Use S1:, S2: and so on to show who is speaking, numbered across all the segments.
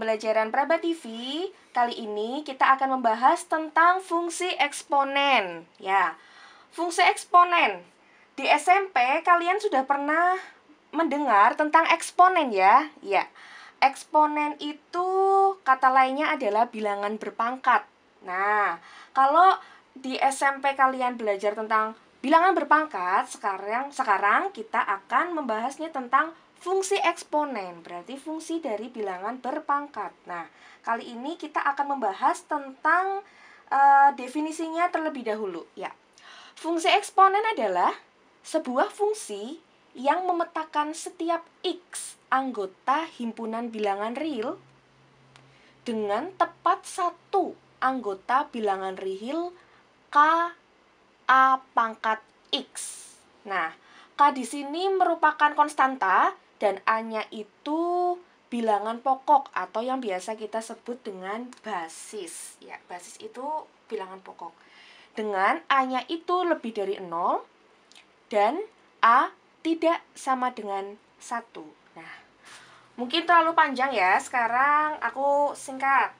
S1: pembelajaran Praba TV. Kali ini kita akan membahas tentang fungsi eksponen. Ya, fungsi eksponen. Di SMP kalian sudah pernah mendengar tentang eksponen ya? Ya, eksponen itu kata lainnya adalah bilangan berpangkat. Nah, kalau di SMP kalian belajar tentang bilangan berpangkat, sekarang kita akan membahasnya tentang fungsi eksponen, berarti fungsi dari bilangan berpangkat. Nah, kali ini kita akan membahas tentang definisinya terlebih dahulu. Ya, fungsi eksponen adalah sebuah fungsi yang memetakan setiap X anggota himpunan bilangan real dengan tepat satu anggota bilangan real K A pangkat X. Nah, K di sini merupakan konstanta dan A-nya itu bilangan pokok atau yang biasa kita sebut dengan basis. Ya, basis itu bilangan pokok. Dengan A-nya itu lebih dari 0 dan A tidak sama dengan 1. Nah, mungkin terlalu panjang ya. Sekarang aku singkat.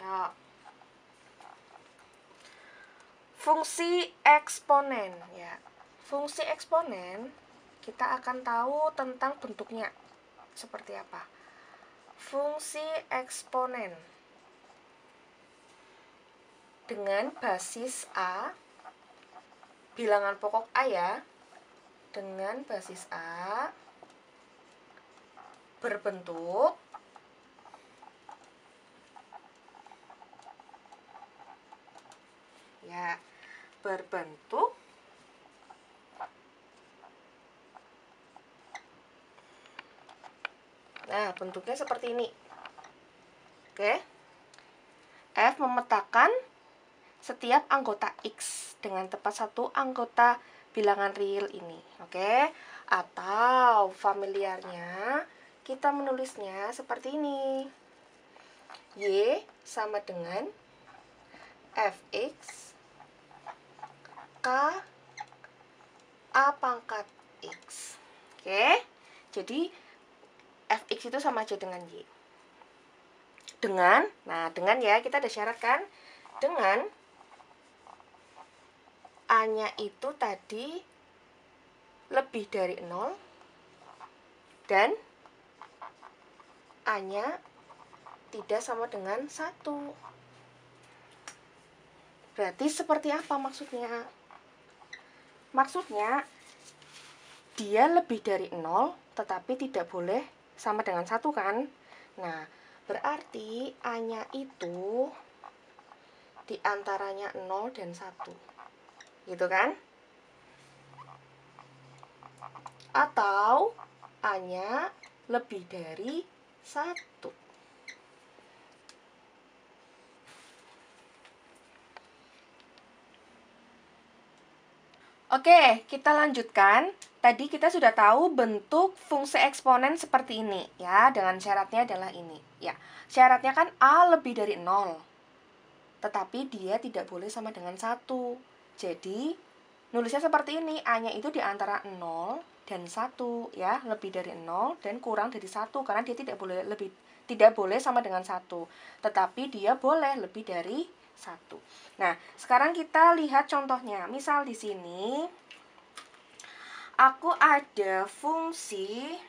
S1: Ya. Fungsi eksponen ya. Fungsi eksponen kita akan tahu tentang bentuknya seperti apa. Fungsi eksponen dengan basis A, bilangan pokok A ya, dengan basis A berbentuk ya, berbentuk nah, bentuknya seperti ini. Oke. F memetakan setiap anggota X dengan tepat satu anggota bilangan real ini. Oke. Atau familiarnya kita menulisnya seperti ini. Y sama dengan Fx K A pangkat X. Oke. Jadi Fx itu sama aja dengan Y. Dengan ya, kita ada syarat kan? Dengan A-nya itu tadi lebih dari 0 dan A-nya tidak sama dengan 1. Berarti seperti apa maksudnya? Maksudnya dia lebih dari 0 tetapi tidak boleh sama dengan 1 kan? Nah, berarti A-nya itu diantaranya 0 dan 1. Gitu kan? Atau A-nya lebih dari 1. Oke, kita lanjutkan. Tadi kita sudah tahu bentuk fungsi eksponen seperti ini ya, dengan syaratnya adalah ini. Ya, syaratnya kan A lebih dari 0. Tetapi dia tidak boleh sama dengan 1. Jadi, nulisnya seperti ini, A-nya itu di antara 0 dan 1 ya, lebih dari 0 dan kurang dari 1 karena dia tidak boleh sama dengan 1. Tetapi dia boleh lebih dari 1. Nah, sekarang kita lihat contohnya. Misal di sini aku ada fungsi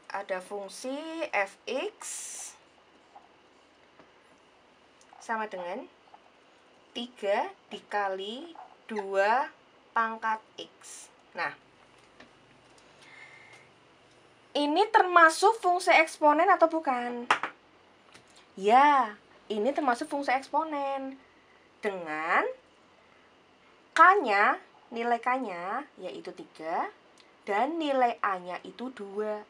S1: ada fungsi Fx sama dengan 3 dikali 2 pangkat X. Nah, ini termasuk fungsi eksponen atau bukan? Ya, ini termasuk fungsi eksponen. Dengan K-nya, nilai K-nya yaitu 3 dan nilai A-nya itu 2.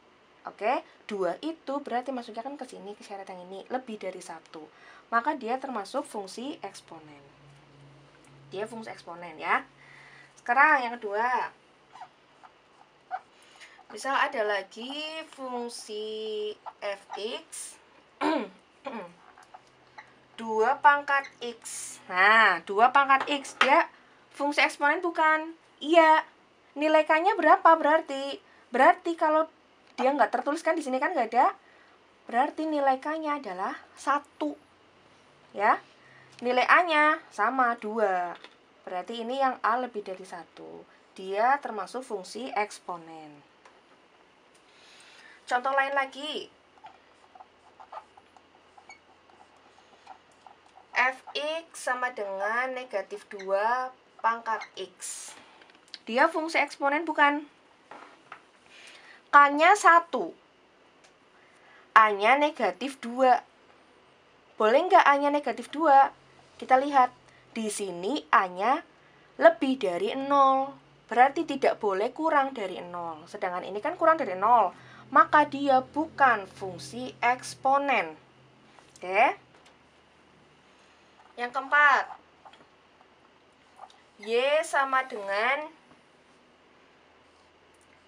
S1: Oke, 2 itu berarti masuknya kan ke sini, ke syarat yang ini, lebih dari 1. Maka dia termasuk fungsi eksponen. Dia fungsi eksponen ya. Sekarang yang kedua. Misal ada lagi fungsi Fx 2 pangkat X. Nah, 2 pangkat X dia fungsi eksponen bukan? Iya. Nilai K-nya berapa berarti? Berarti kalau dia nggak tertulis kan di sini kan nggak ada. Berarti nilai K-nya adalah 1. Ya. Nilai A-nya sama 2. Berarti ini yang A lebih dari 1. Dia termasuk fungsi eksponen. Contoh lain lagi. Fx sama dengan negatif 2 pangkat X. Dia fungsi eksponen bukan? K-nya 1. A-nya negatif 2. Boleh nggak A-nya negatif 2? Kita lihat, di sini A-nya lebih dari 0. Berarti tidak boleh kurang dari 0. Sedangkan ini kan kurang dari 0. Maka dia bukan fungsi eksponen. Oke. Yang keempat. Y sama dengan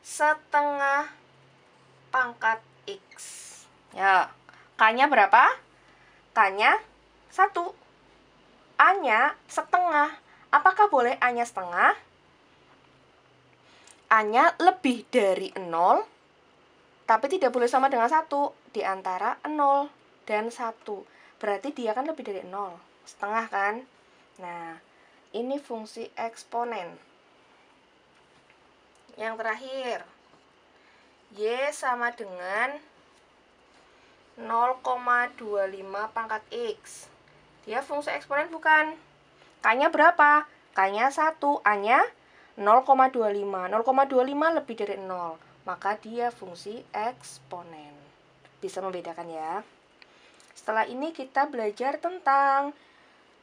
S1: setengah pangkat X. Ya, K-nya berapa? K-nya 1. A-nya setengah. Apakah boleh A-nya setengah? A-nya lebih dari 0, tapi tidak boleh sama dengan 1. Di antara 0 dan 1. Berarti dia kan lebih dari 0. Setengah kan? Nah, ini fungsi eksponen. Yang terakhir. Y sama dengan 0,25 pangkat X. Dia fungsi eksponen bukan? K-nya berapa? K-nya 1, A-nya 0,25. 0,25 lebih dari 0. Maka dia fungsi eksponen. Bisa membedakan ya. Setelah ini kita belajar tentang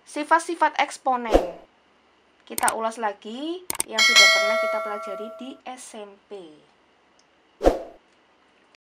S1: sifat-sifat eksponen. Kita ulas lagi yang sudah pernah kita pelajari di SMP.